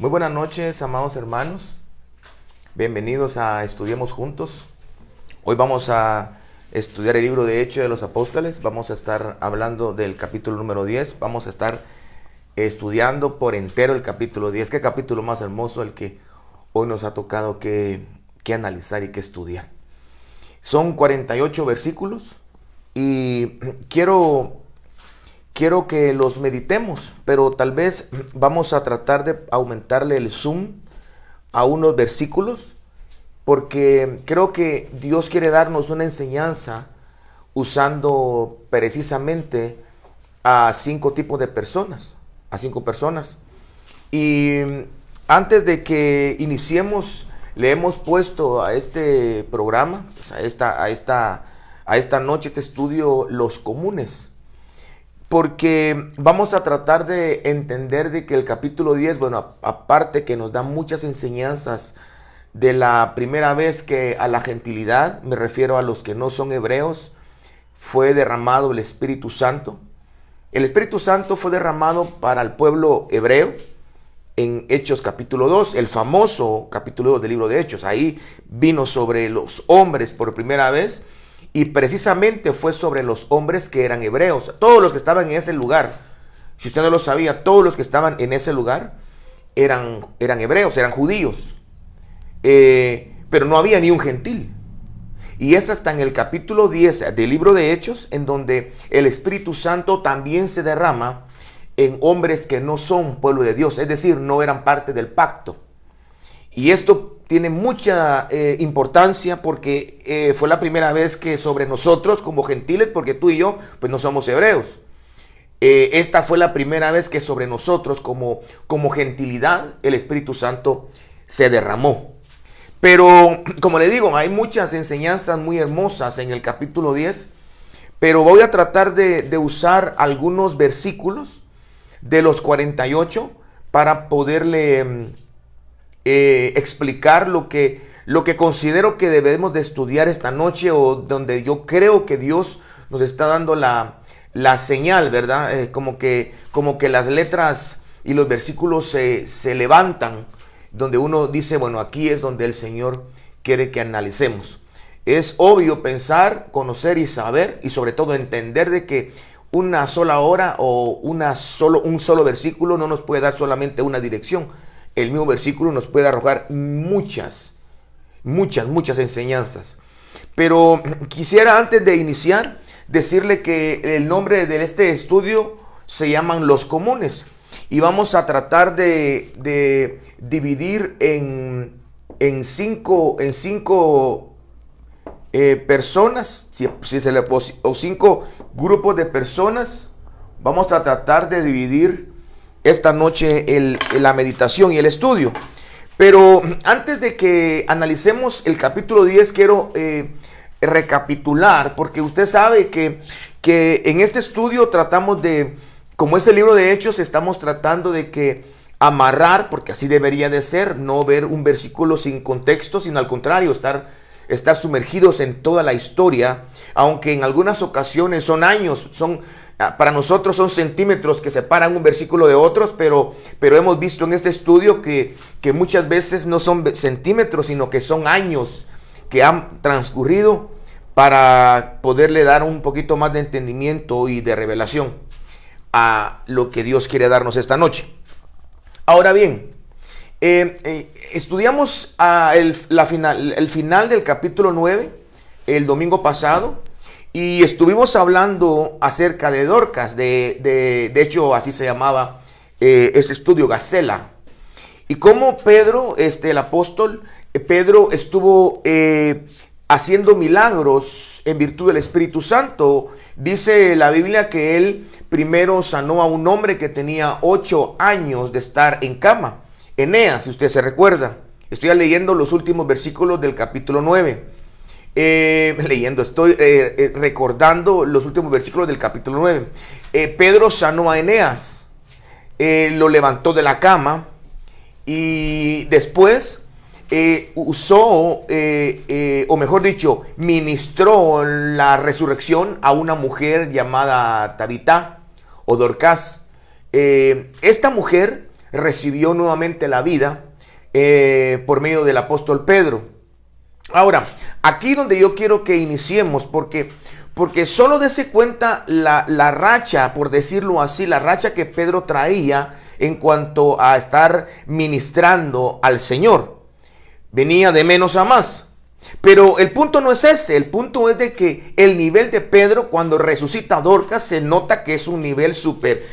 Muy buenas noches, amados hermanos. Bienvenidos a Estudiemos Juntos. Hoy vamos a estudiar el libro de Hechos de los Apóstoles. Vamos a estar hablando del capítulo número 10. Vamos a estar estudiando por entero el capítulo 10. Qué capítulo más hermoso el que hoy nos ha tocado que analizar y que estudiar. Son 48 versículos y quiero que los meditemos, pero tal vez vamos a tratar de aumentarle el zoom a unos versículos, porque creo que Dios quiere darnos una enseñanza usando precisamente a 5 tipos de personas, a 5 personas. Y antes de que iniciemos, le hemos puesto a este programa, pues a esta noche, este estudio, los comunes. Porque vamos a tratar de entender de que el capítulo 10, bueno, aparte que nos da muchas enseñanzas de la primera vez que a la gentilidad, me refiero a los que no son hebreos, fue derramado el Espíritu Santo. El Espíritu Santo fue derramado para el pueblo hebreo en Hechos capítulo 2, el famoso capítulo 2 del libro de Hechos. Ahí vino sobre los hombres por primera vez. Y precisamente fue sobre los hombres que eran hebreos. Todos los que estaban en ese lugar, si usted no lo sabía, todos los que estaban en ese lugar eran hebreos, eran judíos. Pero no había ni un gentil. Y es hasta en el capítulo 10 del libro de Hechos en donde el Espíritu Santo también se derrama en hombres que no son pueblo de Dios, es decir, no eran parte del pacto. Y esto tiene mucha importancia porque fue la primera vez que sobre nosotros como gentiles, porque tú y yo pues no somos hebreos. Esta fue la primera vez que sobre nosotros como gentilidad el Espíritu Santo se derramó. Pero como le digo, hay muchas enseñanzas muy hermosas en el capítulo 10, pero voy a tratar de usar algunos versículos de los 48 para poderle explicar lo que considero que debemos de estudiar esta noche, o donde yo creo que Dios nos está dando la señal, ¿verdad? Como que las letras y los versículos se levantan, donde uno dice, bueno, aquí es donde el Señor quiere que analicemos. Es obvio pensar, conocer y saber, y sobre todo entender de que una sola hora o un solo versículo no nos puede dar solamente una dirección. El mismo versículo nos puede arrojar muchas enseñanzas. Pero quisiera, antes de iniciar, decirle que el nombre de este estudio se llaman los comunes. Y vamos a tratar de dividir en cinco personas, o 5 grupos de personas. Vamos a tratar de dividir esta noche la meditación y el estudio. Pero antes de que analicemos el capítulo 10, quiero recapitular, porque usted sabe que en este estudio tratamos de, como es el libro de Hechos, estamos tratando de que amarrar, porque así debería de ser, no ver un versículo sin contexto, sino al contrario, estar sumergidos en toda la historia, aunque en algunas ocasiones son años, para nosotros son centímetros que separan un versículo de otros, pero hemos visto en este estudio que muchas veces no son centímetros, sino que son años que han transcurrido para poderle dar un poquito más de entendimiento y de revelación a lo que Dios quiere darnos esta noche. Ahora bien, estudiamos el final del capítulo 9 el domingo pasado. Y estuvimos hablando acerca de Dorcas, de hecho así se llamaba este estudio, Gacela. Y cómo Pedro, el apóstol Pedro, estuvo haciendo milagros en virtud del Espíritu Santo. Dice la Biblia que él primero sanó a un hombre que tenía 8 años de estar en cama. Eneas, si usted se recuerda. Estoy leyendo los últimos versículos del capítulo 9. Estoy recordando los últimos versículos del capítulo 9. Pedro sanó a Eneas, lo levantó de la cama y después usó, o mejor dicho, ministró la resurrección a una mujer llamada Tabita o Dorcas. Esta mujer recibió nuevamente la vida por medio del apóstol Pedro. Ahora, aquí donde yo quiero que iniciemos, porque solo dése cuenta la racha, por decirlo así, la racha que Pedro traía en cuanto a estar ministrando al Señor. Venía de menos a más. Pero el punto no es ese, el punto es de que el nivel de Pedro cuando resucita a Dorcas se nota que es un nivel súper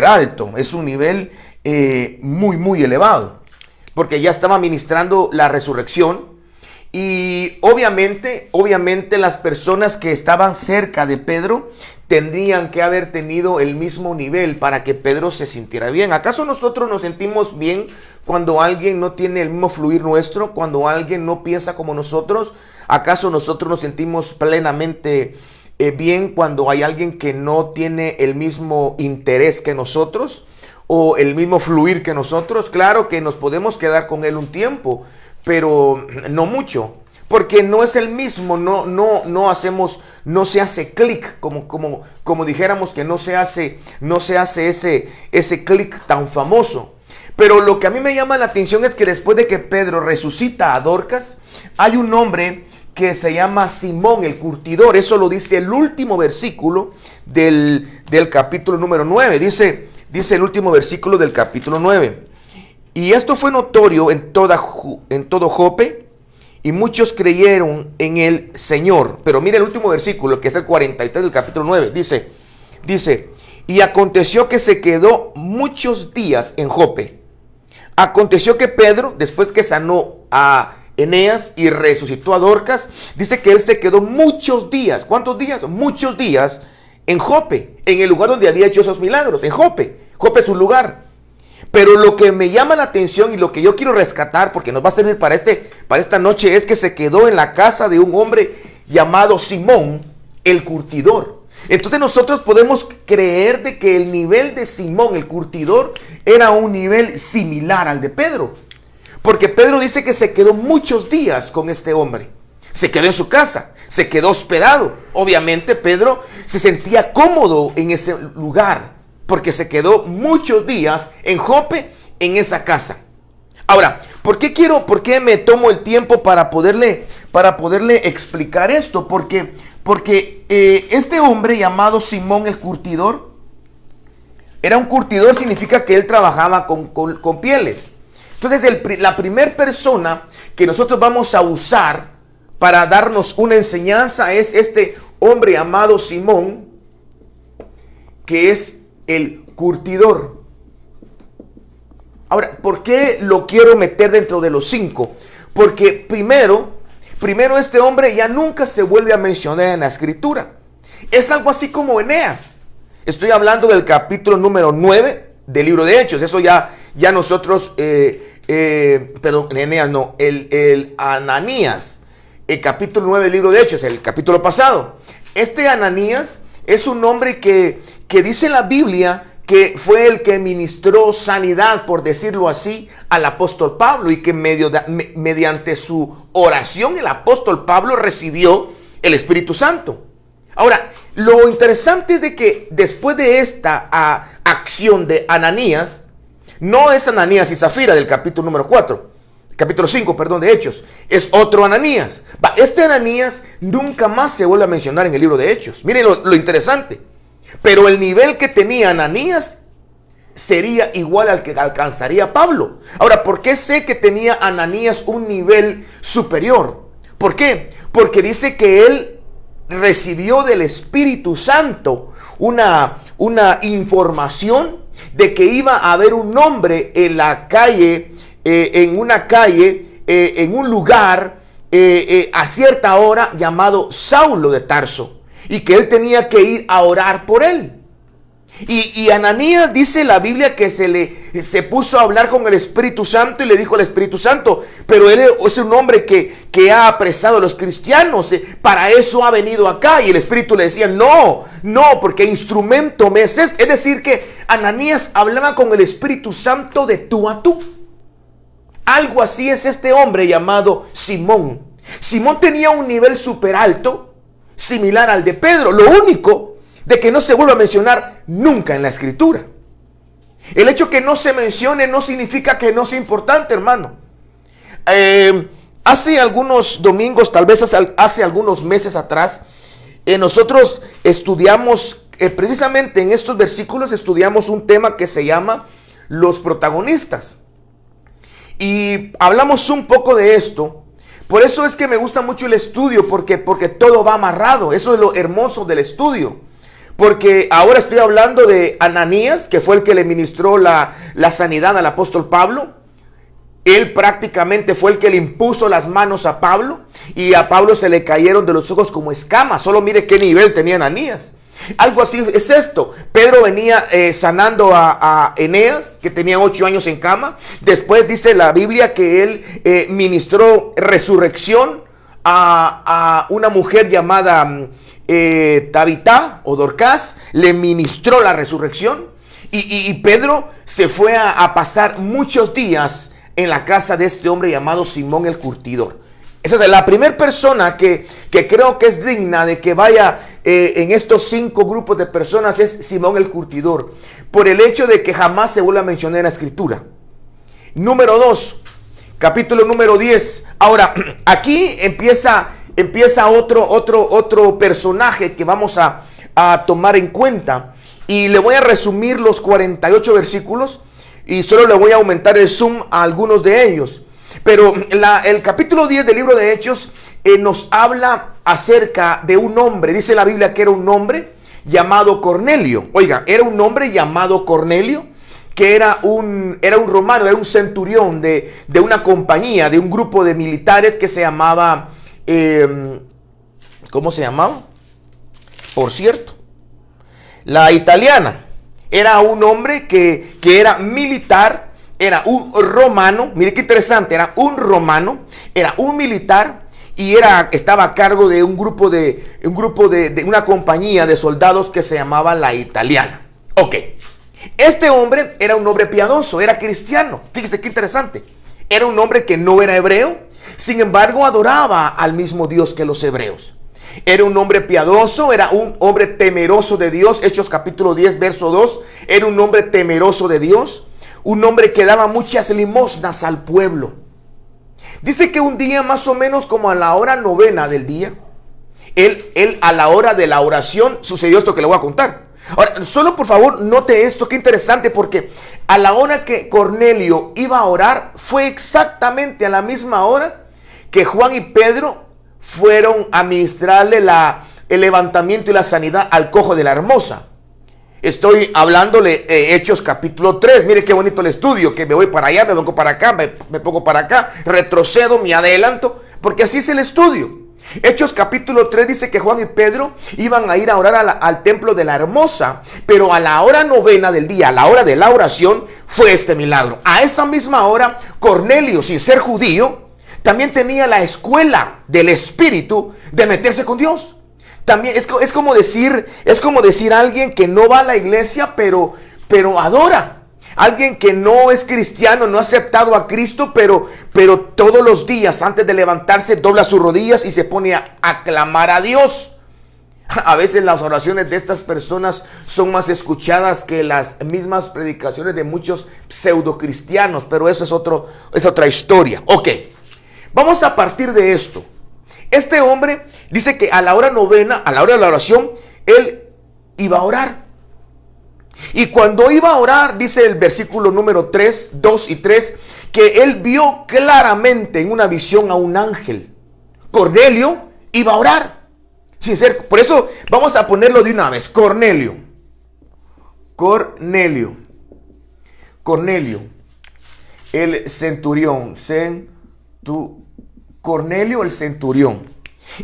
alto, es un nivel muy elevado, porque ya estaba ministrando la resurrección. Y obviamente las personas que estaban cerca de Pedro tendrían que haber tenido el mismo nivel para que Pedro se sintiera bien. ¿Acaso nosotros nos sentimos bien cuando alguien no tiene el mismo fluir nuestro? Cuando alguien no piensa como nosotros. ¿Acaso nosotros nos sentimos plenamente bien cuando hay alguien que no tiene el mismo interés que nosotros o el mismo fluir que nosotros? Claro que nos podemos quedar con él un tiempo, pero no mucho, porque no es el mismo, no se hace clic, como dijéramos que no se hace ese clic tan famoso. Pero lo que a mí me llama la atención es que después de que Pedro resucita a Dorcas, hay un hombre que se llama Simón el curtidor. Eso lo dice el último versículo del capítulo número 9. Dice el último versículo del capítulo 9. Y esto fue notorio en todo Jope, y muchos creyeron en el Señor. Pero mire el último versículo, que es el 43 del capítulo 9. Dice, y aconteció que se quedó muchos días en Jope. Aconteció que Pedro, después que sanó a Eneas y resucitó a Dorcas, dice que él se quedó muchos días. ¿Cuántos días? Muchos días en Jope, en el lugar donde había hecho esos milagros, en Jope. Jope es un lugar. Pero lo que me llama la atención y lo que yo quiero rescatar, porque nos va a servir para esta noche, es que se quedó en la casa de un hombre llamado Simón el curtidor. Entonces nosotros podemos creer de que el nivel de Simón el curtidor era un nivel similar al de Pedro. Porque Pedro dice que se quedó muchos días con este hombre. Se quedó en su casa, se quedó hospedado. Obviamente Pedro se sentía cómodo en ese lugar, porque se quedó muchos días en Jope, en esa casa. Ahora, ¿por qué me tomo el tiempo para poderle explicar esto? Porque este hombre llamado Simón el curtidor, era un curtidor, significa que él trabajaba con pieles. Entonces la primera persona que nosotros vamos a usar para darnos una enseñanza es este hombre llamado Simón, que es el curtidor. Ahora, ¿por qué lo quiero meter dentro de los 5? Porque primero este hombre ya nunca se vuelve a mencionar en la escritura. Es algo así como Eneas. Estoy hablando del capítulo número 9 del libro de Hechos. Eso ya nosotros, perdón, Eneas no, el Ananías, el capítulo 9 del libro de Hechos, el capítulo pasado. Este Ananías es un hombre que dice en la Biblia que fue el que ministró sanidad, por decirlo así, al apóstol Pablo, y que mediante su oración el apóstol Pablo recibió el Espíritu Santo. Ahora, lo interesante es de que después de esta acción de Ananías, no es Ananías y Zafira del capítulo número 4, capítulo 5, perdón, de Hechos, es otro Ananías. Este Ananías nunca más se vuelve a mencionar en el libro de Hechos. Miren lo interesante. Pero el nivel que tenía Ananías sería igual al que alcanzaría Pablo. Ahora, ¿por qué sé que tenía Ananías un nivel superior? ¿Por qué? Porque dice que él recibió del Espíritu Santo una información de que iba a haber un hombre en la calle, en un lugar, a cierta hora, llamado Saulo de Tarso. Y que él tenía que ir a orar por él. Y Ananías, dice la Biblia, que se puso a hablar con el Espíritu Santo y le dijo al Espíritu Santo: pero él es un hombre que ha apresado a los cristianos, para eso ha venido acá. Y el Espíritu le decía: no, porque instrumento me es este. Es decir, que Ananías hablaba con el Espíritu Santo de tú a tú. Algo así es este hombre llamado Simón. Simón tenía un nivel súper alto, similar al de Pedro, lo único de que no se vuelve a mencionar nunca en la escritura. El hecho que no se mencione no significa que no sea importante, hermano. Hace algunos domingos, tal vez hace algunos meses atrás, nosotros estudiamos, precisamente en estos versículos, estudiamos un tema que se llama los protagonistas. Y hablamos un poco de esto. Por eso es que me gusta mucho el estudio, porque todo va amarrado. Eso es lo hermoso del estudio. Porque ahora estoy hablando de Ananías, que fue el que le ministró la sanidad al apóstol Pablo. Él prácticamente fue el que le impuso las manos a Pablo, y a Pablo se le cayeron de los ojos como escamas. Solo mire qué nivel tenía Ananías. Algo así es esto. Pedro venía sanando a Eneas, que tenía 8 años en cama. Después dice la Biblia que él ministró resurrección a una mujer llamada Tabitá o Dorcas. Le ministró la resurrección. Y Pedro se fue a pasar muchos días en la casa de este hombre llamado Simón el Curtidor. Esa es la primera persona que creo que es digna de que vaya en estos 5 grupos de personas, es Simón el Curtidor, por el hecho de que jamás se vuelve a mencionar en la escritura. Número 2, capítulo número 10. Ahora, aquí empieza otro personaje que vamos a tomar en cuenta, y le voy a resumir los 48 versículos y solo le voy a aumentar el zoom a algunos de ellos. Pero el capítulo 10 del libro de Hechos nos habla acerca de un hombre. Dice la Biblia que era un hombre llamado Cornelio. Oiga, era un hombre llamado Cornelio, que era un romano, era un centurión de una compañía, de un grupo de militares que se llamaba, ¿cómo se llamaba? Por cierto, la Italiana. Era un hombre que era militar. Era un romano, mire qué interesante, era un romano, era un militar, y estaba a cargo de un grupo de una compañía de soldados que se llamaba la Italiana. Ok, este hombre era un hombre piadoso, era cristiano. Fíjese qué interesante. Era un hombre que no era hebreo, sin embargo adoraba al mismo Dios que los hebreos. Era un hombre piadoso, era un hombre temeroso de Dios. Hechos capítulo 10, verso 2, era un hombre temeroso de Dios. Un hombre que daba muchas limosnas al pueblo. Dice que un día, más o menos como a la hora 9 del día, él a la hora de la oración, sucedió esto que le voy a contar. Ahora, solo por favor note esto, qué interesante, porque a la hora que Cornelio iba a orar, fue exactamente a la misma hora que Juan y Pedro fueron a ministrarle el levantamiento y la sanidad al cojo de la Hermosa. Estoy hablándole Hechos capítulo 3. Mire qué bonito el estudio, que me voy para allá, me vengo para acá, me pongo para acá, retrocedo, me adelanto, porque así es el estudio. Hechos capítulo 3 dice que Juan y Pedro iban a ir a orar al templo de la Hermosa, pero a la hora 9 del día, a la hora de la oración, fue este milagro. A esa misma hora, Cornelio, sin ser judío, también tenía la escuela del espíritu de meterse con Dios. También es como decir alguien que no va a la iglesia, pero adora. Alguien que no es cristiano, no ha aceptado a Cristo, pero todos los días antes de levantarse dobla sus rodillas y se pone a aclamar a Dios. A veces las oraciones de estas personas son más escuchadas que las mismas predicaciones de muchos pseudo cristianos, pero eso es otra historia. Ok, vamos a partir de esto. Este hombre dice que a la hora 9, a la hora de la oración, él iba a orar. Y cuando iba a orar, dice el versículo número 3, 2 y 3, que él vio claramente en una visión a un ángel. Cornelio iba a orar. Sin ser, por eso vamos a ponerlo de una vez. Cornelio, el centurión, Cornelio el centurión.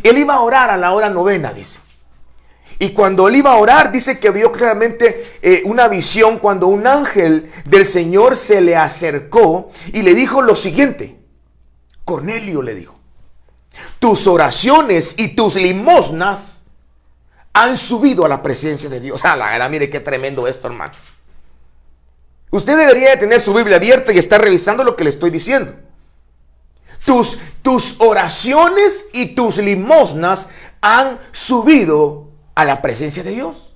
Él iba a orar a la hora 9, dice. Y cuando él iba a orar, dice que vio claramente una visión cuando un ángel del Señor se le acercó y le dijo lo siguiente. Cornelio, le dijo, tus oraciones y tus limosnas han subido a la presencia de Dios. La verdad, mire qué tremendo esto, hermano. Usted debería de tener su Biblia abierta y estar revisando lo que le estoy diciendo. Tus oraciones y tus limosnas han subido a la presencia de Dios.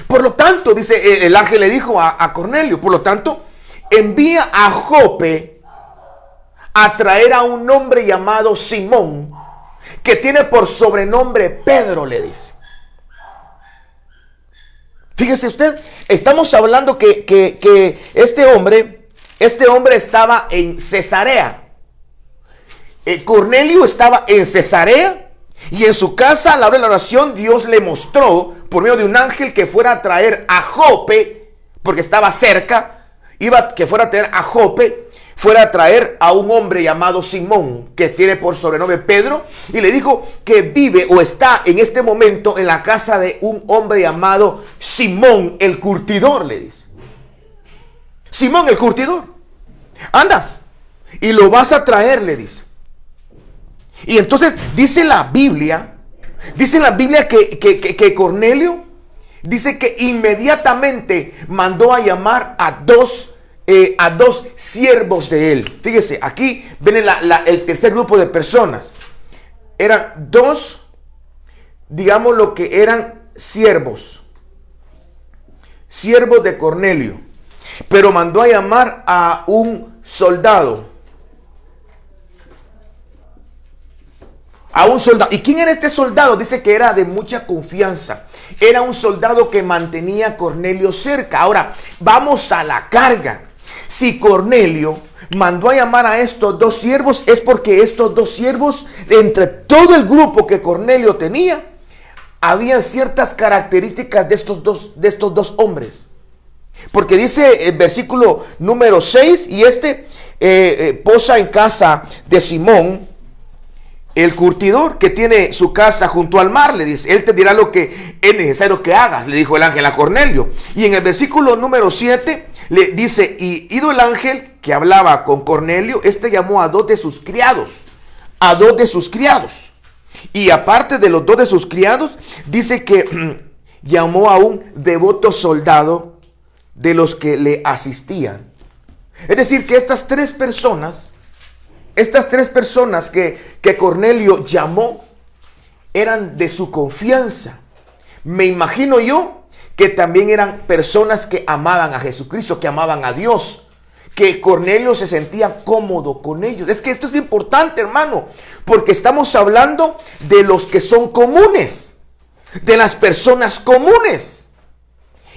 Por lo tanto, dice, el ángel le dijo a Cornelio, por lo tanto, envía a Jope a traer a un hombre llamado Simón, que tiene por sobrenombre Pedro, le dice. Fíjese usted, estamos hablando que este hombre estaba en Cesarea. Cornelio estaba en Cesarea y en su casa, a la hora de la oración, Dios le mostró por medio de un ángel que fuera a traer a Jope, porque estaba cerca, que fuera a traer a Jope, fuera a traer a un hombre llamado Simón, que tiene por sobrenombre Pedro, y le dijo que vive o está en este momento en la casa de un hombre llamado Simón el curtidor, le dice. Simón el curtidor, anda, y lo vas a traer, le dice. Y entonces dice la Biblia que Cornelio dice que inmediatamente mandó a llamar a dos siervos de él. Fíjese, aquí viene el tercer grupo de personas. Eran dos, digamos lo que eran siervos de Cornelio. Pero mandó a llamar a un soldado. ¿Y quién era este soldado? Dice que era de mucha confianza. Era un soldado que mantenía a Cornelio cerca. Ahora, vamos a la carga. Si Cornelio mandó a llamar a estos dos siervos, es porque estos dos siervos, entre todo el grupo que Cornelio tenía, habían ciertas características de estos dos hombres. Porque dice el versículo número 6, y posa en casa de Simón, el curtidor, que tiene su casa junto al mar, le dice, él te dirá lo que es necesario que hagas, le dijo el ángel a Cornelio. Y en el versículo número 7 le dice, y ido el ángel que hablaba con Cornelio, llamó a dos de sus criados, y aparte de los dos de sus criados, dice que llamó a un devoto soldado de los que le asistían. Es decir, que estas tres personas que Cornelio llamó eran de su confianza. Me imagino yo que también eran personas que amaban a Jesucristo, que amaban a Dios, que Cornelio se sentía cómodo con ellos. Es que esto es importante, hermano, porque estamos hablando de los que son comunes, de las personas comunes.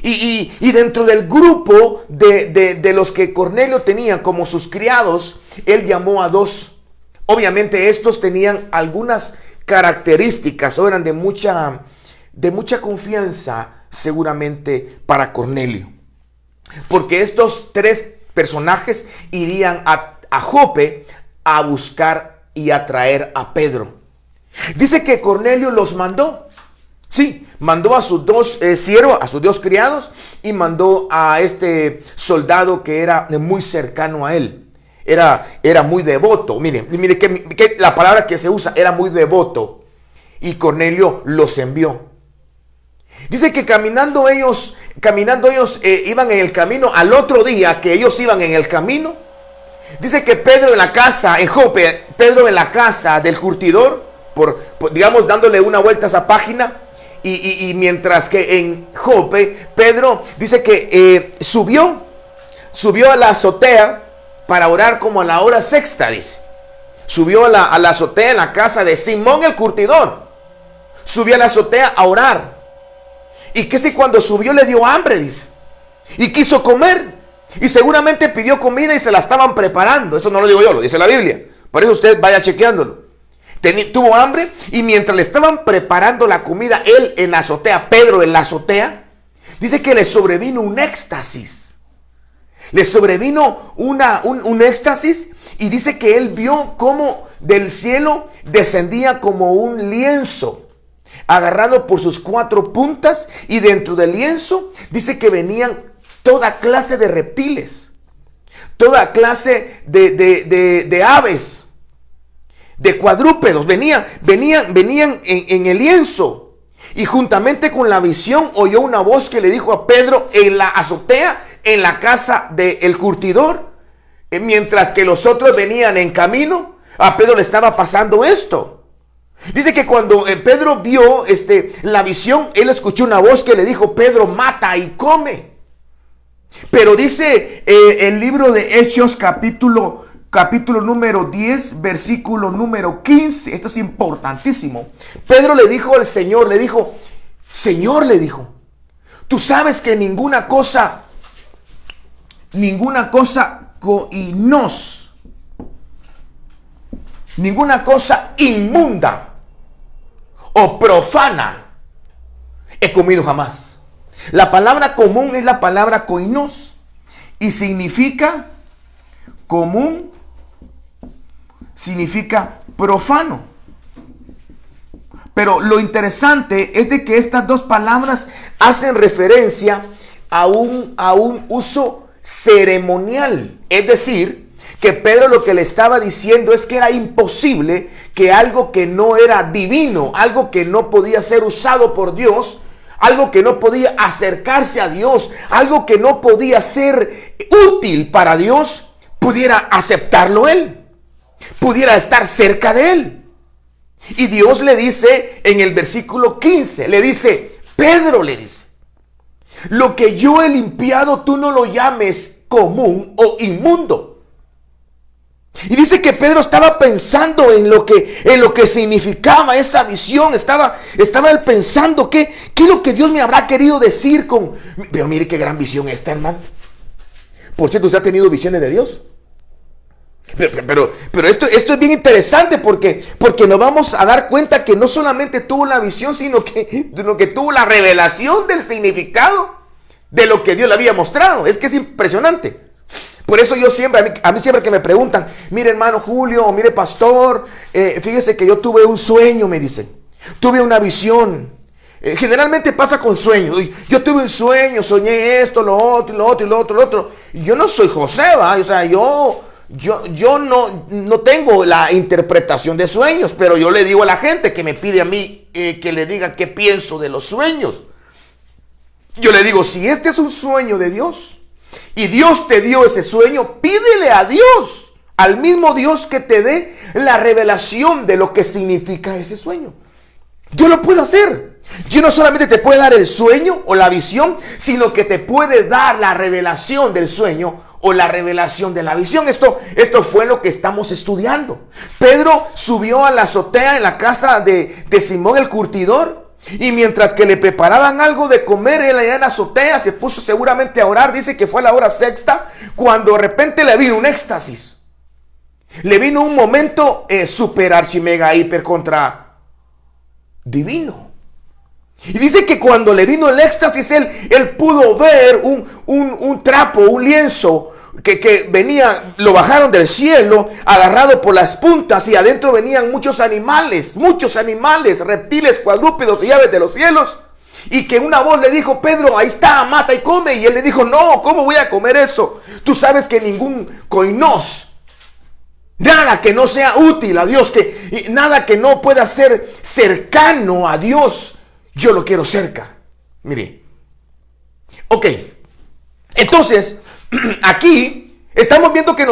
Y dentro del grupo de los que Cornelio tenía como sus criados, él llamó a dos. Obviamente estos tenían algunas características o eran de mucha confianza seguramente para Cornelio. Porque estos tres personajes irían a Jope a buscar y a traer a Pedro. Dice que Cornelio los mandó. Sí, mandó a sus dos siervos, a sus dos criados, y mandó a este soldado que era muy cercano a él. Era muy devoto. Mire que la palabra que se usa era muy devoto. Y Cornelio los envió. Dice que caminando ellos iban en el camino. Al otro día que ellos iban en el camino, dice que Pedro en la casa, en Jope, Pedro en la casa del curtidor, digamos dándole una vuelta a esa página. Y mientras que en Jope, Pedro dice que subió a la azotea para orar como a la hora sexta, dice. Subió a la azotea en la casa de Simón el curtidor. Subió a la azotea a orar. Y que si cuando subió le dio hambre, dice. Y quiso comer. Y seguramente pidió comida y se la estaban preparando. Eso no lo digo yo, lo dice la Biblia. Por eso usted vaya chequeándolo. Tuvo hambre y mientras le estaban preparando la comida, él en la azotea, Pedro en la azotea, dice que le sobrevino un éxtasis. Le sobrevino un éxtasis y dice que él vio cómo del cielo descendía como un lienzo, agarrado por sus cuatro puntas, y dentro del lienzo dice que venían toda clase de reptiles, toda clase de aves, de cuadrúpedos, venían en el lienzo. Y juntamente con la visión oyó una voz que le dijo a Pedro en la azotea, en la casa del curtidor, mientras que los otros venían en camino, a Pedro le estaba pasando esto. Dice que cuando Pedro vio la visión, él escuchó una voz que le dijo: Pedro, mata y come. Pero dice el libro de Hechos capítulo número 10, versículo número 15. Esto es importantísimo. Pedro le dijo al Señor, Señor, le dijo, tú sabes que ninguna cosa coinos, ninguna cosa inmunda o profana he comido jamás. La palabra común es la palabra koinos y significa común, significa profano. Pero lo interesante es de que estas dos palabras hacen referencia a un uso ceremonial. Es decir, que Pedro lo que le estaba diciendo es que era imposible que algo que no era divino, algo que no podía ser usado por Dios, algo que no podía acercarse a Dios, algo que no podía ser útil para Dios, pudiera aceptarlo él, pudiera estar cerca de él. Y Dios le dice en el versículo 15, le dice, Pedro, le dice, lo que yo he limpiado tú no lo llames común o inmundo. Y dice que Pedro estaba pensando en lo que significaba esa visión. Estaba él pensando qué es lo que Dios me habrá querido decir con... Pero mire qué gran visión esta, hermano. Por cierto, ¿usted ha tenido visiones de Dios? Pero esto es bien interesante porque nos vamos a dar cuenta que no solamente tuvo la visión, sino que tuvo la revelación del significado de lo que Dios le había mostrado. Es que es impresionante. Por eso yo siempre, a mí siempre que me preguntan, mire hermano Julio, o mire pastor, fíjese que yo tuve un sueño, me dicen. Tuve una visión. Generalmente pasa con sueños. Yo tuve un sueño, soñé esto, lo otro, y lo otro, y lo otro, lo otro. Yo no soy José, ¿va? O sea, yo no tengo la interpretación de sueños, pero yo le digo a la gente que me pide a mí que le diga qué pienso de los sueños. Yo le digo, si este es un sueño de Dios y Dios te dio ese sueño, pídele a Dios, al mismo Dios que te dé la revelación de lo que significa ese sueño. Dios lo puede hacer. Dios no solamente te puede dar el sueño o la visión, sino que te puede dar la revelación del sueño o la revelación de la visión. Esto fue lo que estamos estudiando. Pedro subió a la azotea en la casa de Simón el curtidor. Y mientras que le preparaban algo de comer, él allá en la azotea se puso seguramente a orar. Dice que fue a la hora sexta, cuando de repente le vino un éxtasis. Le vino un momento super archimega hiper contra divino. Y dice que cuando le vino el éxtasis, él pudo ver un trapo, un lienzo que venía, lo bajaron del cielo, agarrado por las puntas, y adentro venían muchos animales, reptiles, cuadrúpedos y aves de los cielos. Y que una voz le dijo, Pedro, ahí está, mata y come. Y él le dijo, no, ¿cómo voy a comer eso? Tú sabes que ningún koinos, nada que no sea útil a Dios, nada que no pueda ser cercano a Dios, yo lo quiero cerca. Mire. Ok. Entonces, aquí estamos viendo que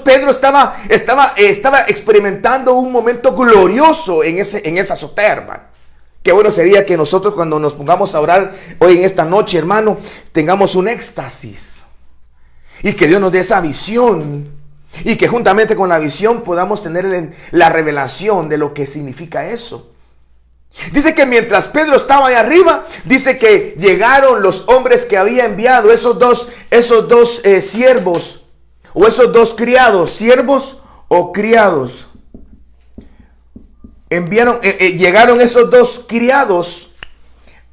Pedro estaba experimentando un momento glorioso en esa azotea, hermano. Qué bueno sería que nosotros, cuando nos pongamos a orar hoy en esta noche, hermano, tengamos un éxtasis. Y que Dios nos dé esa visión. Y que juntamente con la visión podamos tener la revelación de lo que significa eso. Dice que mientras Pedro estaba ahí arriba, dice que llegaron los hombres que había enviado, esos dos siervos, o esos dos criados, siervos o criados. Llegaron esos dos criados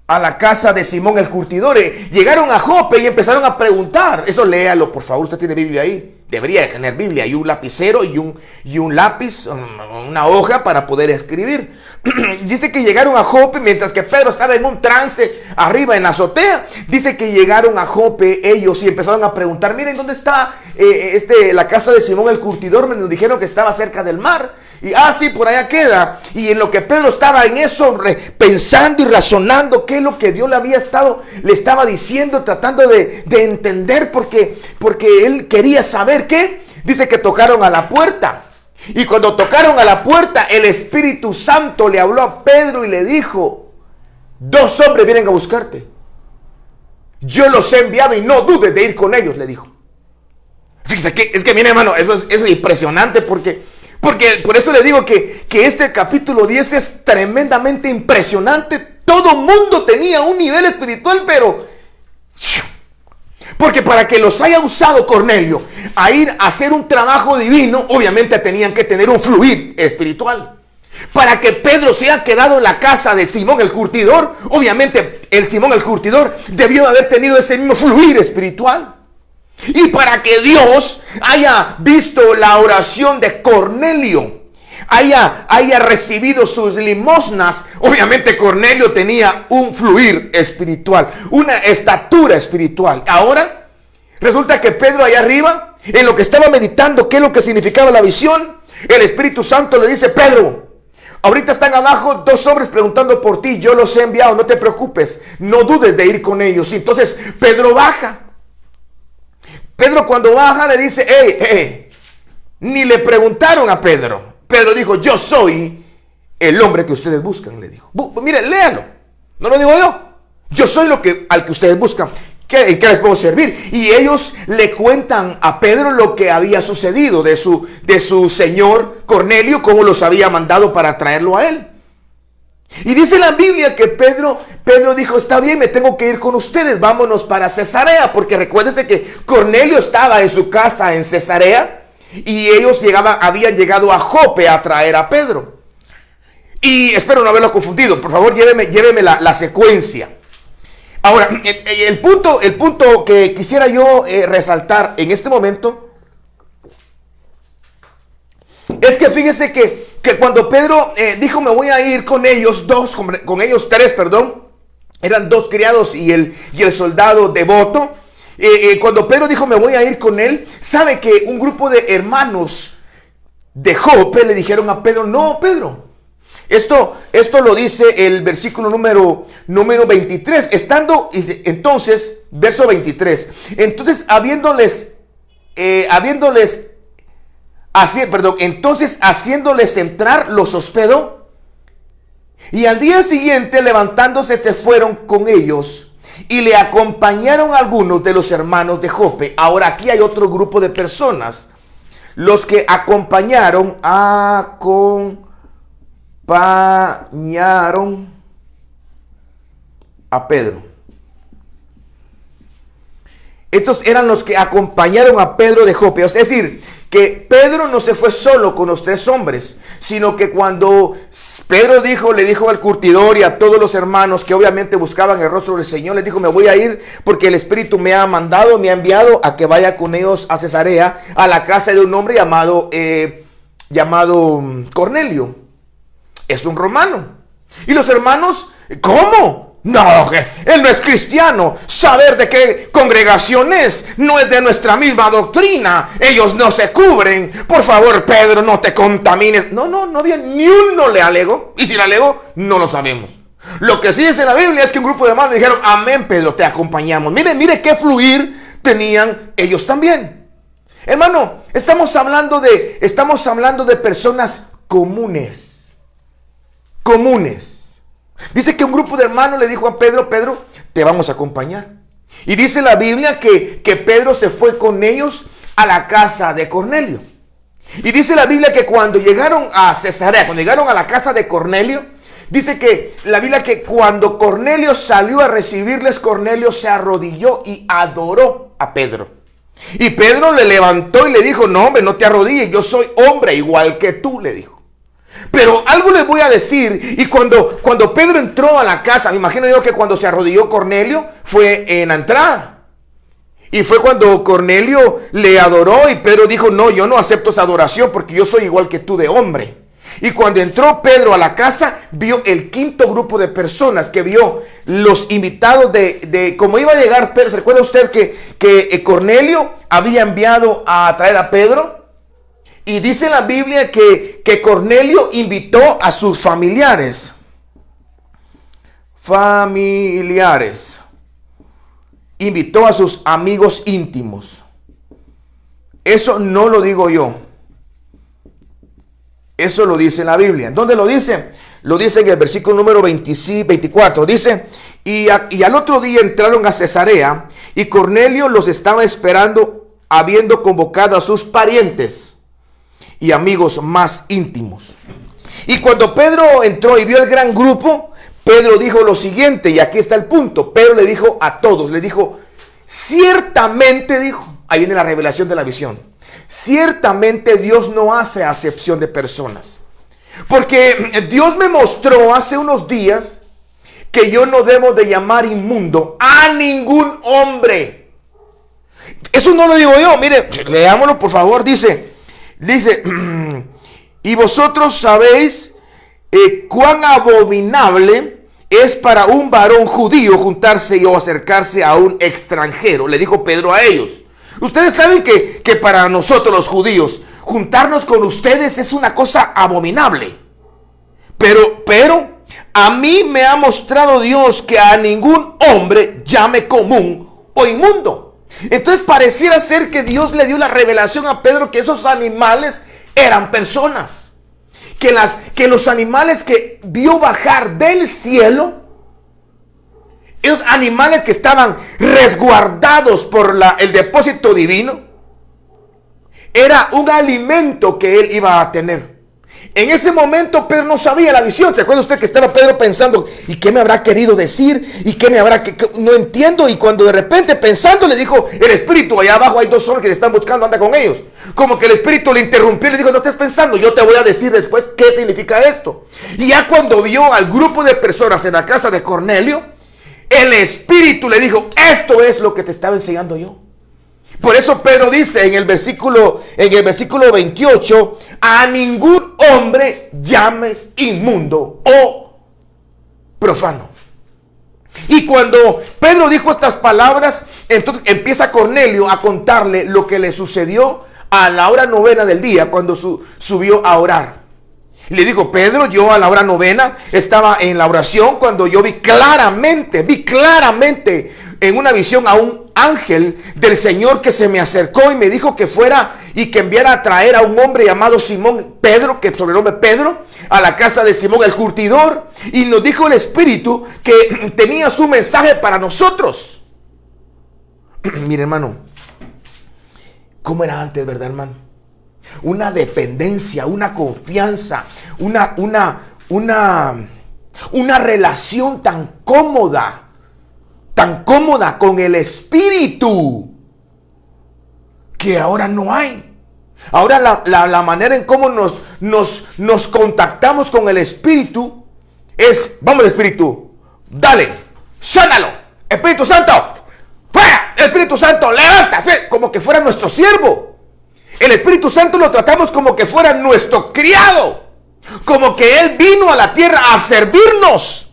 a la casa de Simón el curtidor. Llegaron a Jope y empezaron a preguntar. Eso léalo, por favor, usted tiene Biblia ahí. Debería de tener Biblia y un lapicero y un lápiz, una hoja para poder escribir. Dice que llegaron a Jope mientras que Pedro estaba en un trance arriba en la azotea. Dice que llegaron a Jope ellos y empezaron a preguntar, miren, ¿dónde está la casa de Simón el curtidor? Me nos dijeron que estaba cerca del mar. Y sí, por allá queda. Y en lo que Pedro estaba en eso, pensando y razonando qué es lo que Dios le estaba diciendo, tratando de entender, porque él quería saber qué. Dice que tocaron a la puerta. Y cuando tocaron a la puerta, el Espíritu Santo le habló a Pedro y le dijo: 2 hombres vienen a buscarte. Yo los he enviado y no dudes de ir con ellos, le dijo. Fíjese que es que, mire, hermano, eso es impresionante porque por eso le digo que este capítulo 10 es tremendamente impresionante. Todo mundo tenía un nivel espiritual, pero porque para que los haya usado Cornelio a ir a hacer un trabajo divino, obviamente tenían que tener un fluir espiritual. Para que Pedro se haya quedado en la casa de Simón el curtidor, obviamente el Simón el curtidor debió haber tenido ese mismo fluir espiritual. Y para que Dios haya visto la oración de Cornelio, haya recibido sus limosnas, obviamente Cornelio tenía un fluir espiritual, una estatura espiritual. Ahora resulta que Pedro allá arriba, en lo que estaba meditando qué es lo que significaba la visión, el Espíritu Santo le dice: Pedro, ahorita están abajo 2 hombres preguntando por ti, yo los he enviado, no te preocupes, no dudes de ir con ellos. Y entonces Pedro baja. Pedro, cuando baja, le dice: ni le preguntaron a Pedro. Pedro dijo: yo soy el hombre que ustedes buscan, le dijo. Miren, léalo. No lo digo yo. Yo soy al que ustedes buscan. ¿En qué les puedo servir? Y ellos le cuentan a Pedro lo que había sucedido de su señor Cornelio, cómo los había mandado para traerlo a él. Y dice la Biblia que Pedro dijo: está bien, me tengo que ir con ustedes, vámonos para Cesarea, porque recuérdense que Cornelio estaba en su casa en Cesarea y ellos habían llegado a Jope a traer a Pedro. Y espero no haberlo confundido, por favor lléveme la secuencia. Ahora, el punto que quisiera yo resaltar en este momento es que fíjese que cuando Pedro dijo: me voy a ir con ellos con ellos tres, eran 2 criados y el soldado devoto. Cuando Pedro dijo: me voy a ir con él, sabe que un grupo de hermanos de Jope le dijeron a Pedro: no, Pedro, esto lo dice el versículo número 23, entonces, verso 23, entonces haciéndoles entrar, los hospedó. Y al día siguiente, levantándose, se fueron con ellos y le acompañaron algunos de los hermanos de Jope. Ahora aquí hay otro grupo de personas, los que acompañaron a Pedro. Estos eran los que acompañaron a Pedro de Jope. Es decir, que Pedro no se fue solo con los 3 hombres, sino que cuando Pedro le dijo al curtidor y a todos los hermanos que obviamente buscaban el rostro del Señor, les dijo: me voy a ir porque el Espíritu me ha enviado a que vaya con ellos a Cesarea, a la casa de un hombre llamado Cornelio. Es un romano. Y los hermanos: ¿cómo? No, él no es cristiano. Saber de qué congregación es. No es de nuestra misma doctrina. Ellos no se cubren. Por favor, Pedro, no te contamines. No había ni uno le alegó. Y si le alegó, no lo sabemos. Lo que sí dice la Biblia es que un grupo de hermanos dijeron: amén, Pedro, te acompañamos. Mire qué fluir tenían ellos también. Hermano, estamos hablando de personas comunes. Dice que un grupo de hermanos le dijo a Pedro: Pedro, te vamos a acompañar. Y dice la Biblia que Pedro se fue con ellos a la casa de Cornelio. Y dice la Biblia que cuando llegaron a Cesarea, cuando llegaron a la casa de Cornelio, dice que la Biblia que cuando Cornelio salió a recibirles, Cornelio se arrodilló y adoró a Pedro. Y Pedro le levantó y le dijo: no, hombre, no te arrodilles, yo soy hombre igual que tú, le dijo. Pero algo les voy a decir. Y cuando Pedro entró a la casa, me imagino yo que cuando se arrodilló Cornelio fue en la entrada. Y fue cuando Cornelio le adoró y Pedro dijo: no, yo no acepto esa adoración porque yo soy igual que tú de hombre. Y cuando entró Pedro a la casa, vio el 5.º grupo de personas, que vio los invitados de cómo iba a llegar Pedro. ¿Se recuerda usted que Cornelio había enviado a traer a Pedro? Y dice la Biblia que Cornelio invitó a sus familiares. Invitó a sus amigos íntimos. Eso no lo digo yo. Eso lo dice en la Biblia. ¿Dónde lo dice? Lo dice en el versículo número 24. Dice, y al otro día entraron a Cesarea y Cornelio los estaba esperando, habiendo convocado a sus parientes y amigos más íntimos. Y cuando Pedro entró y vio el gran grupo, Pedro dijo lo siguiente, y aquí está el punto. Pedro le dijo a todos, le dijo, ciertamente, dijo, ahí viene la revelación de la visión, ciertamente Dios no hace acepción de personas. Porque Dios me mostró hace unos días que yo no debo de llamar inmundo a ningún hombre. Eso no lo digo yo, mire, leámoslo por favor, dice, y vosotros sabéis cuán abominable es para un varón judío juntarse o acercarse a un extranjero. Le dijo Pedro a ellos. Ustedes saben que para nosotros los judíos, juntarnos con ustedes es una cosa abominable. Pero a mí me ha mostrado Dios que a ningún hombre llame común o inmundo. Entonces pareciera ser que Dios le dio la revelación a Pedro que esos animales eran personas. Que los animales que vio bajar del cielo, esos animales que estaban resguardados por el depósito divino, era un alimento que él iba a tener. En ese momento Pedro no sabía la visión. ¿Se acuerda usted que estaba Pedro pensando, ¿y qué me habrá querido decir? ¿Y qué me habrá no entiendo? Y cuando de repente pensando le dijo el Espíritu, allá abajo hay dos hombres que te están buscando, anda con ellos. Como que el Espíritu le interrumpió y le dijo, no estés pensando, yo te voy a decir después qué significa esto. Y ya cuando vio al grupo de personas en la casa de Cornelio, el Espíritu le dijo, esto es lo que te estaba enseñando yo. Por eso Pedro dice en el versículo 28, a ningún hombre llames inmundo o profano. Y cuando Pedro dijo estas palabras, entonces empieza Cornelio a contarle lo que le sucedió a la hora novena del día, cuando subió a orar. Le digo, Pedro, yo a la hora novena estaba en la oración cuando yo vi claramente en una visión a un ángel del Señor que se me acercó y me dijo que fuera y que enviara a traer a un hombre llamado Simón Pedro, que sobrenombre Pedro, a la casa de Simón el curtidor, y nos dijo el Espíritu que tenía su mensaje para nosotros. Mire, hermano, ¿cómo era antes, verdad, hermano? Una dependencia, una confianza, una relación tan cómoda con el Espíritu, que ahora no hay. Ahora la manera en cómo nos contactamos con el Espíritu es, vamos Espíritu, dale, sánalo, Espíritu Santo, fuera, Espíritu Santo, levántate, como que fuera nuestro siervo. El Espíritu Santo lo tratamos como que fuera nuestro criado, como que Él vino a la tierra a servirnos.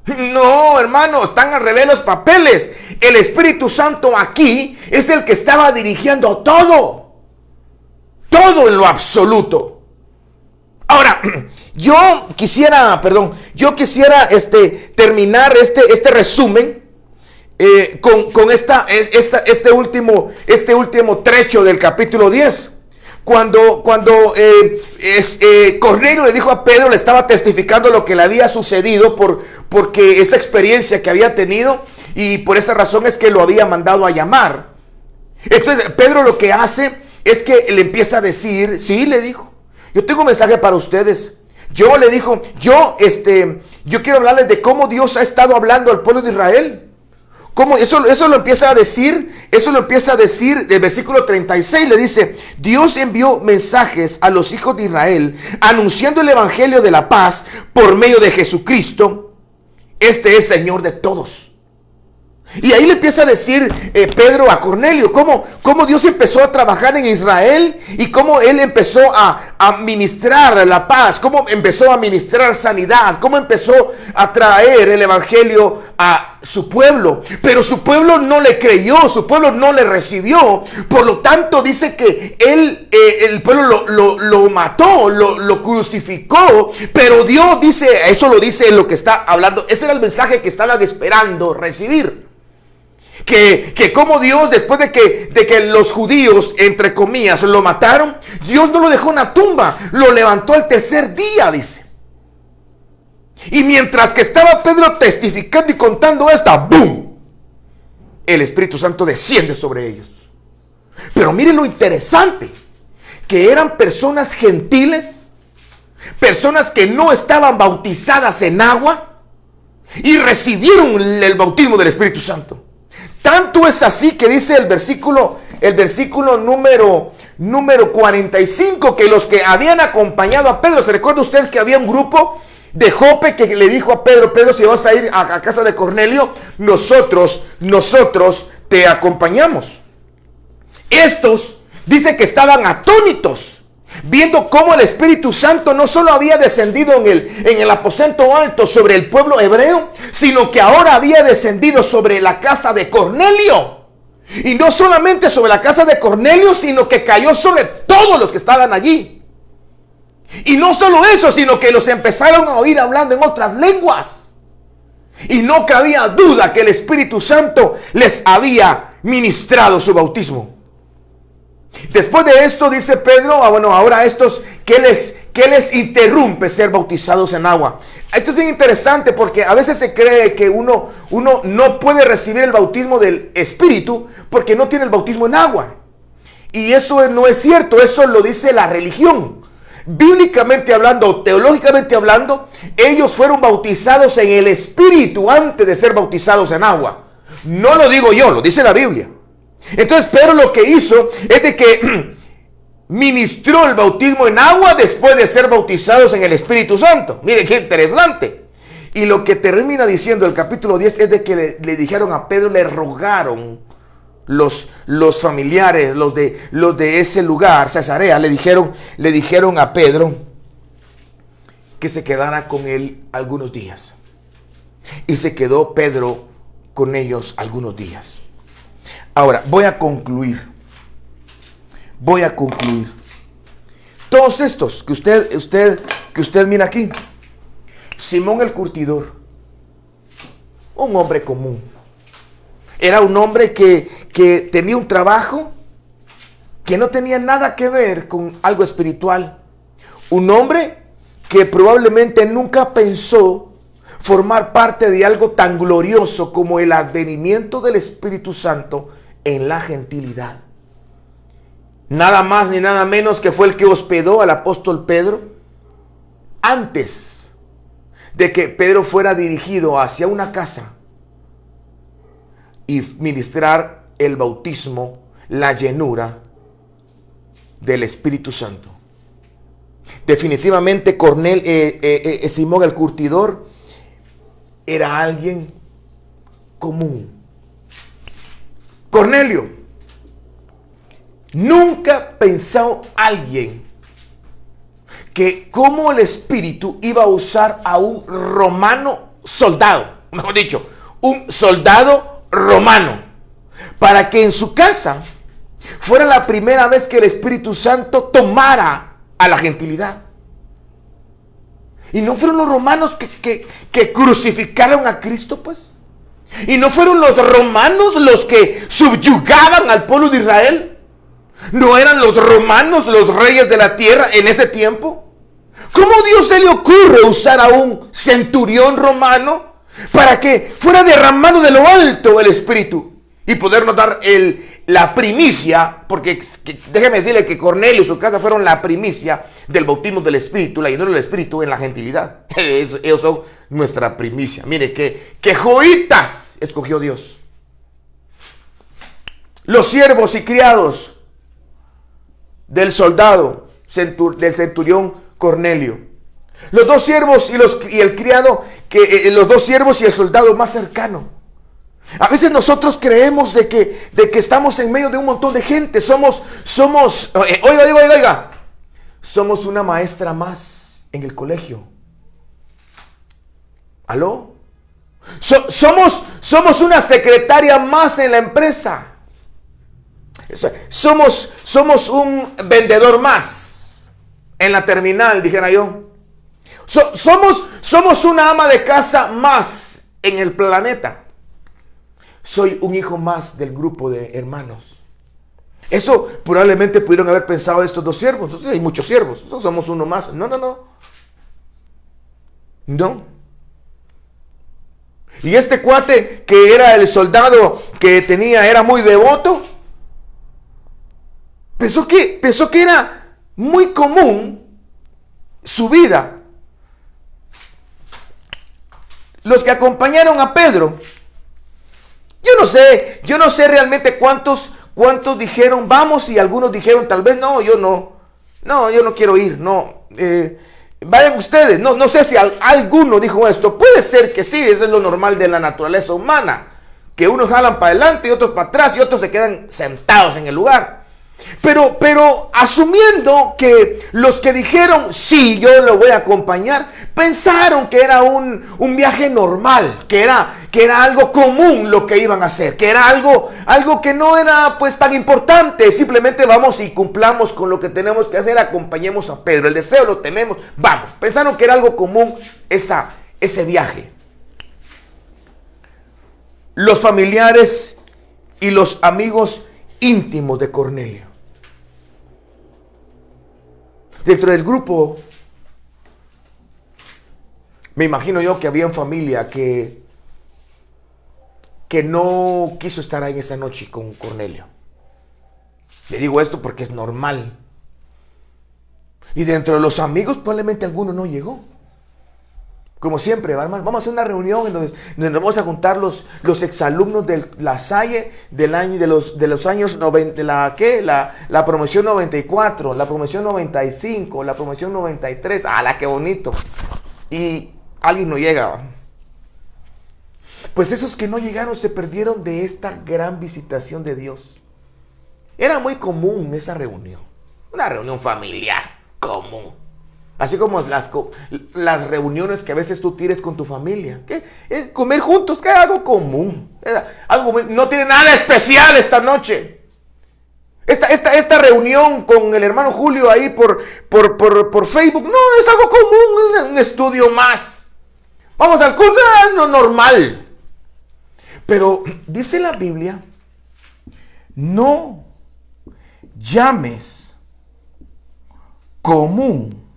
No, hermano, están al revés los papeles. El Espíritu Santo aquí es el que estaba dirigiendo todo en lo absoluto. Ahora, yo quisiera terminar este resumen con este último trecho del capítulo 10. Cuando Cornelio le dijo a Pedro, le estaba testificando lo que le había sucedido porque esa experiencia que había tenido, y por esa razón es que lo había mandado a llamar. Entonces Pedro lo que hace es que le empieza a decir, sí, le dijo, yo tengo un mensaje para ustedes. Yo quiero hablarles de cómo Dios ha estado hablando al pueblo de Israel. ¿Cómo? Eso lo empieza a decir del versículo 36, le dice, Dios envió mensajes a los hijos de Israel, anunciando el evangelio de la paz por medio de Jesucristo. Este es Señor de todos. Y ahí le empieza a decir Pedro a Cornelio cómo Dios empezó a trabajar en Israel y cómo Él empezó a ministrar la paz, cómo empezó a ministrar sanidad, cómo empezó a traer el evangelio a su pueblo. Pero su pueblo no le creyó, su pueblo no le recibió. Por lo tanto dice que el pueblo lo mató, lo crucificó. Pero Dios dice, eso lo dice en lo que está hablando. Ese era el mensaje que estaban esperando recibir. Que como Dios, después de que los judíos, entre comillas, lo mataron, Dios no lo dejó en la tumba, lo levantó al tercer día, dice. Y mientras que estaba Pedro testificando y contando esta, ¡boom!, el Espíritu Santo desciende sobre ellos. Pero miren lo interesante, que eran personas gentiles, personas que no estaban bautizadas en agua y recibieron el bautismo del Espíritu Santo. Tanto es así que dice el versículo número 45, que los que habían acompañado a Pedro, ¿se recuerda usted que había un grupo de Jope que le dijo a Pedro: Pedro, si vas a ir a casa de Cornelio, nosotros te acompañamos? Estos dice que estaban atónitos, viendo cómo el Espíritu Santo no solo había descendido en el aposento alto sobre el pueblo hebreo, sino que ahora había descendido sobre la casa de Cornelio. Y no solamente sobre la casa de Cornelio, sino que cayó sobre todos los que estaban allí. Y no solo eso, sino que los empezaron a oír hablando en otras lenguas. Y no cabía duda que el Espíritu Santo les había ministrado su bautismo. Después de esto dice Pedro, ahora estos, ¿qué les interrumpe ser bautizados en agua? Esto es bien interesante porque a veces se cree que uno no puede recibir el bautismo del Espíritu porque no tiene el bautismo en agua. Y eso no es cierto, eso lo dice la religión. Bíblicamente hablando, teológicamente hablando, ellos fueron bautizados en el Espíritu antes de ser bautizados en agua. No lo digo yo, lo dice la Biblia. Entonces Pedro lo que hizo es de que ministró el bautismo en agua después de ser bautizados en el Espíritu Santo. Mire qué interesante. Y lo que termina diciendo el capítulo 10 es de que le dijeron a Pedro, le rogaron los familiares, los de ese lugar, Cesarea, le dijeron a Pedro que se quedara con él algunos días. Y se quedó Pedro con ellos algunos días. Ahora, voy a concluir. Todos estos que usted mira aquí. Simón el curtidor, un hombre común. Era un hombre que tenía un trabajo que no tenía nada que ver con algo espiritual. Un hombre que probablemente nunca pensó formar parte de algo tan glorioso como el advenimiento del Espíritu Santo en la gentilidad. Nada más ni nada menos que fue el que hospedó al apóstol Pedro antes de que Pedro fuera dirigido hacia una casa y ministrar el bautismo, la llenura del Espíritu Santo. Definitivamente Simón el curtidor era alguien común. Cornelio, nunca pensó alguien que como el Espíritu iba a usar a un romano soldado, mejor dicho, un soldado romano, para que en su casa fuera la primera vez que el Espíritu Santo tomara a la gentilidad. Y no fueron los romanos que crucificaron a Cristo, pues. Y no fueron los romanos los que subyugaban al pueblo de Israel. ¿No eran los romanos los reyes de la tierra en ese tiempo? ¿Cómo Dios se le ocurre usar a un centurión romano para que fuera derramado de lo alto el Espíritu y podernos dar la primicia? Porque déjeme decirle que Cornelio y su casa fueron la primicia del bautismo del Espíritu, la llenura del Espíritu en la gentilidad. Ellos son nuestra primicia. Mire que joyitas escogió Dios. Los siervos y criados del soldado, del centurión Cornelio. Los dos siervos y el criado, los dos siervos y el soldado más cercano. A veces nosotros creemos de que estamos en medio de un montón de gente. Oiga. Somos una maestra más en el colegio. ¿Aló? Somos una secretaria más en la empresa. Somos un vendedor más en la terminal, dijera yo. Somos una ama de casa más en el planeta. soy un hijo más del grupo de hermanos. Eso probablemente pudieron haber pensado estos dos siervos. Entonces hay muchos siervos, nosotros somos uno más. No. Y este cuate que era el soldado que era muy devoto, pensó que era muy común su vida. Los que acompañaron a Pedro, yo no sé realmente cuántos dijeron vamos, y algunos dijeron tal vez no, yo no quiero ir, vayan ustedes. No sé si alguno dijo esto. Puede ser que sí, eso es lo normal de la naturaleza humana, que unos jalan para adelante y otros para atrás y otros se quedan sentados en el lugar. Pero asumiendo que los que dijeron sí, yo lo voy a acompañar, pensaron que era un viaje normal, que era algo común lo que iban a hacer, que era algo que no era pues tan importante. Simplemente vamos y cumplamos con lo que tenemos que hacer, acompañemos a Pedro, el deseo lo tenemos, vamos. Pensaron que era algo común ese viaje. Los familiares y los amigos íntimos de Cornelio. Dentro del grupo, me imagino yo que había una familia que no quiso estar ahí esa noche con Cornelio. Le digo esto porque es normal. Y dentro de los amigos probablemente alguno no llegó. Como siempre, hermano, vamos a hacer una reunión en donde vamos a juntar los exalumnos de la Salle del año, de los años 90, la promoción 94, la promoción 95, la promoción 93. ¡Hala, qué bonito! Y alguien no llega. Pues esos que no llegaron se perdieron de esta gran visitación de Dios. Era muy común esa reunión, una reunión familiar común. Así como las reuniones que a veces tú tienes con tu familia. ¿Qué? Comer juntos, que es algo común. No tiene nada especial esta noche. Esta reunión con el hermano Julio ahí por Facebook, no, es algo común, un estudio más. Vamos al culto, no normal. Pero dice la Biblia, no llames común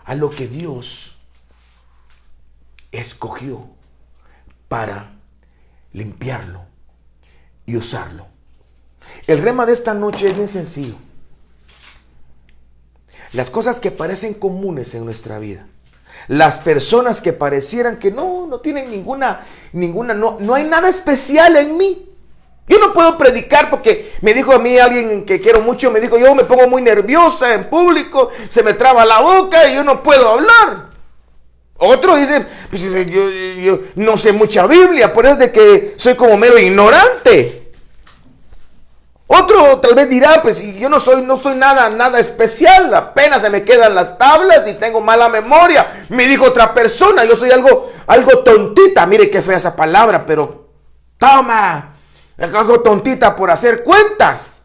a lo que Dios escogió para limpiarlo y usarlo. El rema de esta noche es bien sencillo. Las cosas que parecen comunes en nuestra vida, las personas que parecieran que no tienen ninguna, no hay nada especial en mí. Yo no puedo predicar porque me dijo a mí alguien que quiero mucho, me dijo, yo me pongo muy nerviosa en público, se me traba la boca y yo no puedo hablar. Otro dice, pues yo no sé mucha Biblia, por eso de que soy como mero ignorante. Otro tal vez dirá, pues yo no soy nada especial, apenas se me quedan las tablas y tengo mala memoria. Me dijo otra persona, yo soy algo tontita, mire qué fea esa palabra, pero toma. Es algo tontita por hacer cuentas.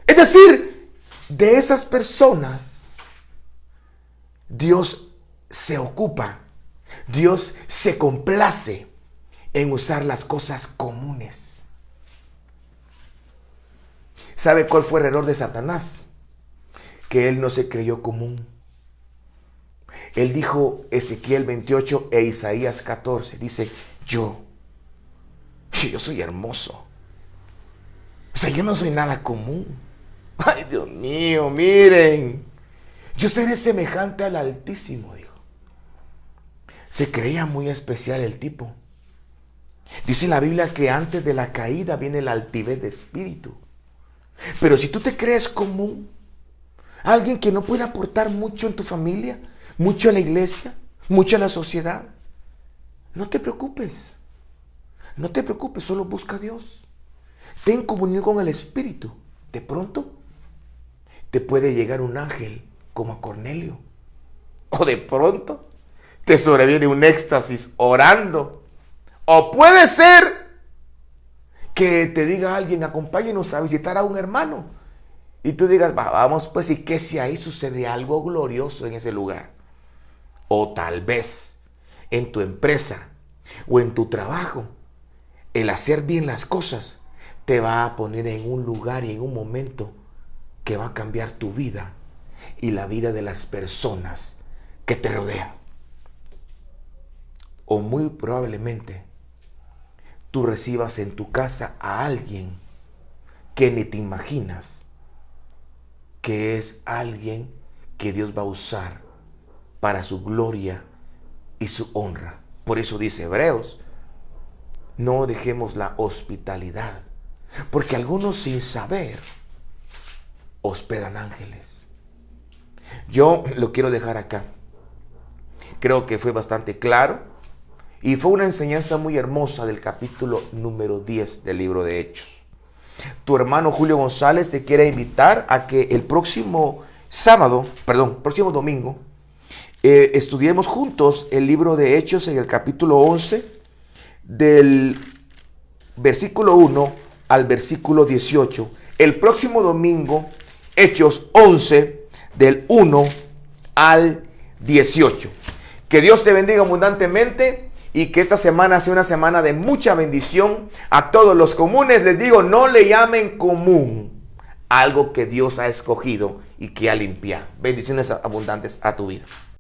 Es decir, de esas personas, Dios se ocupa, Dios se complace en usar las cosas comunes. ¿Sabe cuál fue el error de Satanás? Que él no se creyó común. Él dijo Ezequiel 28 e Isaías 14, dice, yo soy hermoso. O sea, yo no soy nada común. Ay, Dios mío, miren. Yo seré semejante al Altísimo, dijo. Se creía muy especial el tipo. Dice la Biblia que antes de la caída viene la altivez de espíritu. Pero si tú te crees común, alguien que no puede aportar mucho en tu familia, mucho a la iglesia, mucho a la sociedad, no te preocupes. No te preocupes, solo busca a Dios. Ten comunión con el Espíritu. De pronto te puede llegar un ángel como a Cornelio. O de pronto te sobreviene un éxtasis orando. O puede ser que te diga alguien, acompáñenos a visitar a un hermano. Y tú digas, vamos pues, y que si ahí sucede algo glorioso en ese lugar. O tal vez en tu empresa o en tu trabajo, el hacer bien las cosas te va a poner en un lugar y en un momento que va a cambiar tu vida y la vida de las personas que te rodean. O muy probablemente tú recibas en tu casa a alguien que ni te imaginas que es alguien que Dios va a usar para su gloria y su honra. Por eso dice Hebreos, no dejemos la hospitalidad, porque algunos sin saber hospedan ángeles. Yo lo quiero dejar acá. Creo que fue bastante claro y fue una enseñanza muy hermosa del capítulo número 10 del libro de Hechos. Tu hermano Julio González te quiere invitar a que el próximo domingo, estudiemos juntos el libro de Hechos en el capítulo 11, del versículo 1 al versículo 18. El próximo domingo, Hechos 11, del 1 al 18. Que Dios te bendiga abundantemente y que esta semana sea una semana de mucha bendición. A todos los comunes les digo, no le llamen común algo que Dios ha escogido y que ha limpiado. Bendiciones abundantes a tu vida.